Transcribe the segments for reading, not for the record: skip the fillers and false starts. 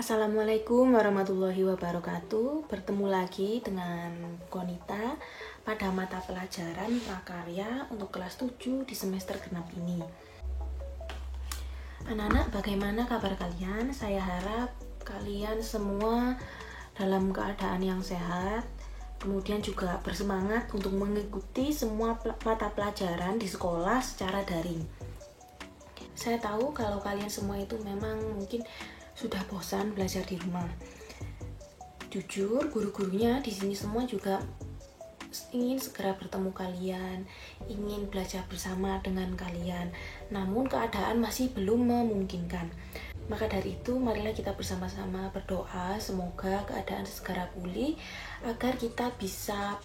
Assalamualaikum warahmatullahi wabarakatuh. Bertemu lagi dengan Konita pada mata pelajaran prakarya untuk kelas 7 di semester genap ini. Anak-anak, bagaimana kabar kalian? Saya harap kalian semua dalam keadaan yang sehat, kemudian juga bersemangat untuk mengikuti semua mata pelajaran di sekolah secara daring. Saya tahu kalau kalian semua itu memang mungkin sudah bosan belajar di rumah. Jujur, guru-gurunya di sini semua juga ingin segera bertemu kalian, ingin belajar bersama dengan kalian. Namun keadaan masih belum memungkinkan. Maka dari itu, marilah kita bersama-sama berdoa semoga keadaan segera pulih agar kita bisa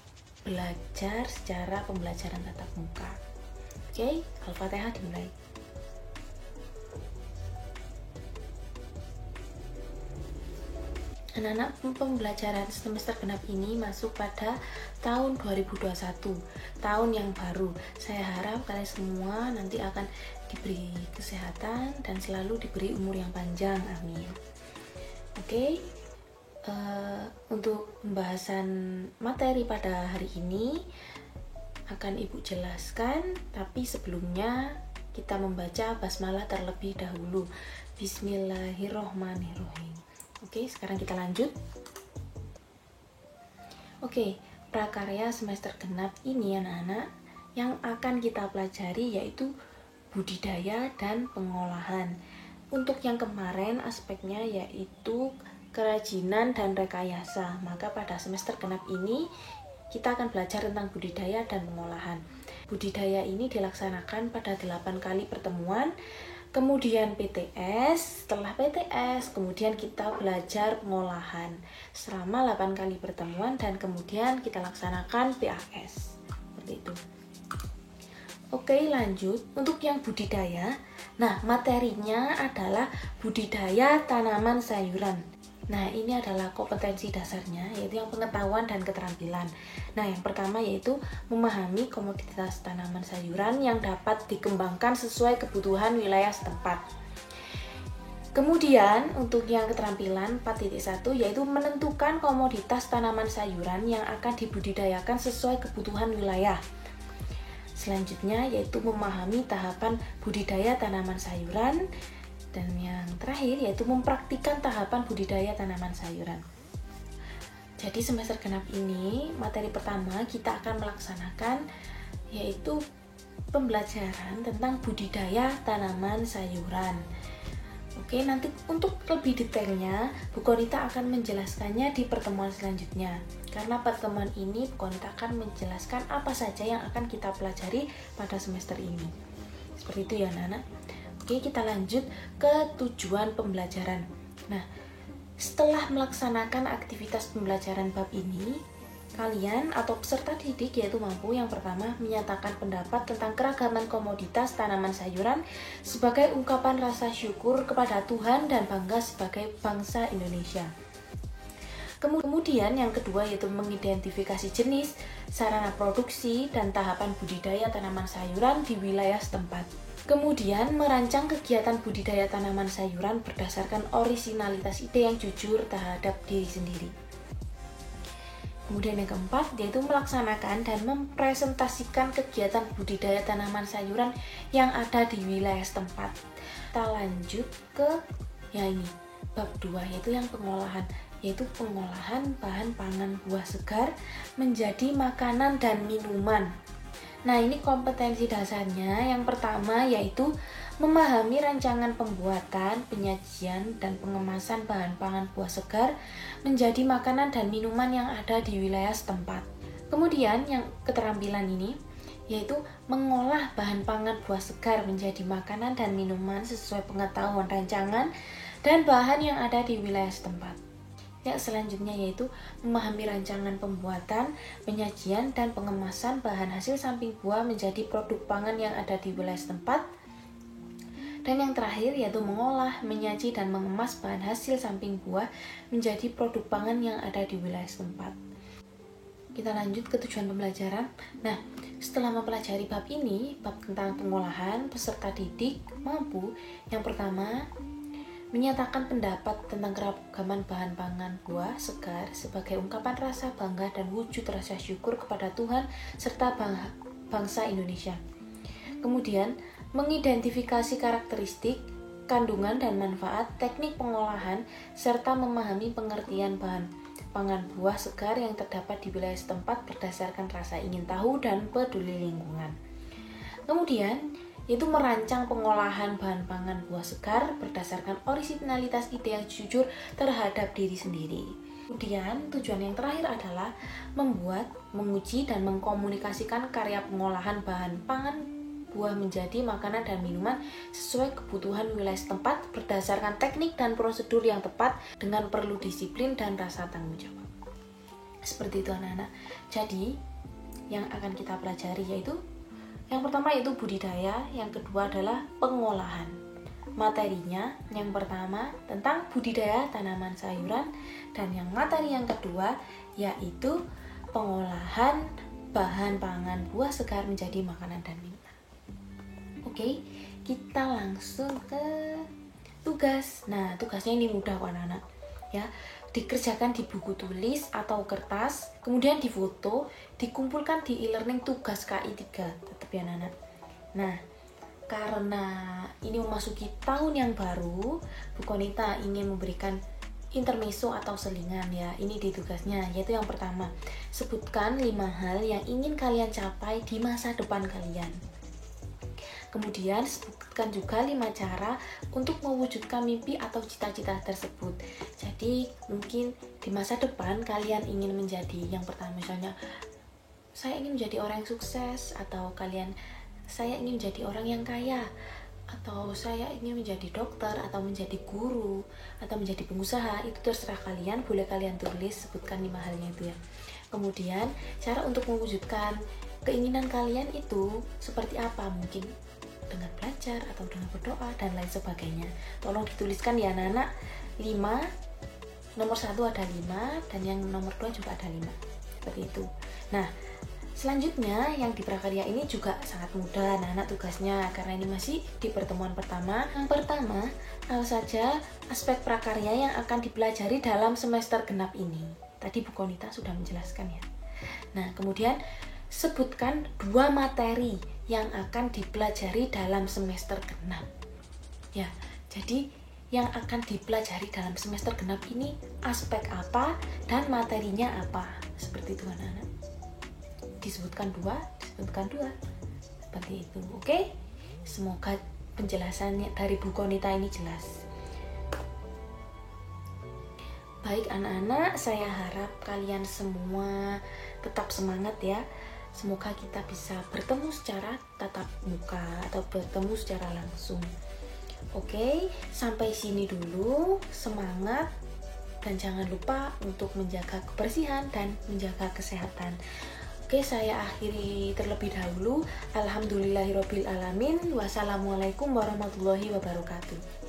belajar secara pembelajaran tatap muka. Oke, Al-Fatihah dimulai. Anak-anak, pembelajaran semester genap ini masuk pada tahun 2021, tahun yang baru. Saya harap kalian semua nanti akan diberi kesehatan dan selalu diberi umur yang panjang, amin. Oke, untuk pembahasan materi pada hari ini akan Ibu jelaskan, tapi sebelumnya kita membaca basmalah terlebih dahulu. Bismillahirrohmanirrohim. Oke, sekarang kita lanjut. Oke, prakarya semester genap ini anak-anak yang akan kita pelajari yaitu budidaya dan pengolahan. Untuk yang kemarin aspeknya yaitu kerajinan dan rekayasa. Maka pada semester genap ini kita akan belajar tentang budidaya dan pengolahan. Budidaya ini dilaksanakan pada 8 kali pertemuan. Kemudian PTS, setelah PTS, kemudian kita belajar pengolahan selama 8 kali pertemuan dan kemudian kita laksanakan PAS. Seperti itu. Oke, lanjut. Untuk yang budidaya, nah materinya adalah budidaya tanaman sayuran. Nah, ini adalah kompetensi dasarnya, yaitu yang pengetahuan dan keterampilan. Nah, yang pertama yaitu memahami komoditas tanaman sayuran yang dapat dikembangkan sesuai kebutuhan wilayah setempat. Kemudian, untuk yang keterampilan 4.1 yaitu menentukan komoditas tanaman sayuran yang akan dibudidayakan sesuai kebutuhan wilayah. Selanjutnya yaitu memahami tahapan budidaya tanaman sayuran. Dan yang terakhir yaitu mempraktikkan tahapan budidaya tanaman sayuran. Jadi semester genap ini materi pertama kita akan melaksanakan yaitu pembelajaran tentang budidaya tanaman sayuran. Oke, nanti untuk lebih detailnya Bu Konita akan menjelaskannya di pertemuan selanjutnya. Karena pertemuan ini Bu Konita akan menjelaskan apa saja yang akan kita pelajari pada semester ini. Seperti itu ya anak-anak. Oke, kita lanjut ke tujuan pembelajaran. Nah, setelah melaksanakan aktivitas pembelajaran bab ini, kalian atau peserta didik yaitu mampu yang pertama menyatakan pendapat tentang keragaman komoditas tanaman sayuran sebagai ungkapan rasa syukur kepada Tuhan dan bangga sebagai bangsa Indonesia. Kemudian yang kedua yaitu mengidentifikasi jenis, sarana produksi, dan tahapan budidaya tanaman sayuran di wilayah setempat. Kemudian merancang kegiatan budidaya tanaman sayuran berdasarkan orisinalitas ide yang jujur terhadap diri sendiri. Kemudian yang keempat yaitu melaksanakan dan mempresentasikan kegiatan budidaya tanaman sayuran yang ada di wilayah setempat. Kita lanjut ke yang ini, bab 2 yaitu yang pengolahan, yaitu pengolahan bahan pangan buah segar menjadi makanan dan minuman. Nah, ini kompetensi dasarnya. Yang pertama yaitu memahami rancangan pembuatan, penyajian, dan pengemasan bahan pangan buah segar menjadi makanan dan minuman yang ada di wilayah setempat. Kemudian yang keterampilan ini yaitu mengolah bahan pangan buah segar menjadi makanan dan minuman sesuai pengetahuan rancangan dan bahan yang ada di wilayah setempat. Yang selanjutnya yaitu memahami rancangan pembuatan, penyajian, dan pengemasan bahan hasil samping buah menjadi produk pangan yang ada di wilayah setempat. Dan yang terakhir yaitu mengolah, menyaji, dan mengemas bahan hasil samping buah menjadi produk pangan yang ada di wilayah setempat. Kita lanjut ke tujuan pembelajaran. Nah, setelah mempelajari bab ini, bab tentang pengolahan, peserta didik mampu yang pertama menyatakan pendapat tentang keragaman bahan pangan buah segar sebagai ungkapan rasa bangga dan wujud rasa syukur kepada Tuhan serta bangsa Indonesia. Kemudian, mengidentifikasi karakteristik, kandungan dan manfaat, teknik pengolahan, serta memahami pengertian bahan pangan buah segar yang terdapat di wilayah setempat berdasarkan rasa ingin tahu dan peduli lingkungan. Kemudian, yaitu merancang pengolahan bahan pangan buah segar berdasarkan orisinalitas ide yang jujur terhadap diri sendiri. Kemudian, tujuan yang terakhir adalah membuat, menguji, dan mengkomunikasikan karya pengolahan bahan pangan buah menjadi makanan dan minuman sesuai kebutuhan wilayah setempat berdasarkan teknik dan prosedur yang tepat dengan perlu disiplin dan rasa tanggung jawab. Seperti itu anak-anak. Jadi, yang akan kita pelajari yaitu yang pertama yaitu budidaya, yang kedua adalah pengolahan. Materinya yang pertama tentang budidaya tanaman sayuran, dan yang materi yang kedua yaitu pengolahan bahan pangan buah segar menjadi makanan dan minuman. Oke, kita langsung ke tugas. Nah, tugasnya ini mudah anak-anak ya. Dikerjakan di buku tulis atau kertas, kemudian difoto, dikumpulkan di e-learning tugas KI 3, tetap ya anak-anak. Nah, karena ini memasuki tahun yang baru, Bu Konita ingin memberikan intermezzo atau selingan ya. Ini di tugasnya, yaitu yang pertama, sebutkan 5 hal yang ingin kalian capai di masa depan kalian. Kemudian sebutkan juga 5 cara untuk mewujudkan mimpi atau cita-cita tersebut. Jadi mungkin di masa depan kalian ingin menjadi yang pertama, misalnya saya ingin menjadi orang yang sukses, atau saya ingin menjadi orang yang kaya, atau saya ingin menjadi dokter, atau menjadi guru, atau menjadi pengusaha. Itu terserah kalian, boleh kalian tulis, sebutkan 5 halnya itu ya. Kemudian cara untuk mewujudkan keinginan kalian itu seperti apa, mungkin dengan belajar atau dengan berdoa dan lain sebagainya. Tolong dituliskan ya anak-anak. 5, nomor 1 ada 5, dan yang nomor 2 juga ada 5, seperti itu. Nah, selanjutnya yang di prakarya ini juga sangat mudah anak-anak tugasnya, karena ini masih di pertemuan pertama. Yang pertama, apa saja aspek prakarya yang akan dipelajari dalam semester genap ini. Tadi Bu Konita sudah menjelaskan ya. Nah, kemudian sebutkan 2 materi yang akan dipelajari dalam semester genap. Ya, jadi yang akan dipelajari dalam semester genap ini aspek apa dan materinya apa. Seperti itu anak-anak. Disebutkan 2, seperti itu. Oke? Semoga penjelasannya dari Bu Konita ini jelas. Baik anak-anak, saya harap kalian semua tetap semangat ya. Semoga kita bisa bertemu secara tatap muka atau bertemu secara langsung. Oke, sampai sini dulu. Semangat, dan jangan lupa untuk menjaga kebersihan dan menjaga kesehatan. Oke, saya akhiri terlebih dahulu. Alhamdulillahirobbilalamin. Wassalamualaikum warahmatullahi wabarakatuh.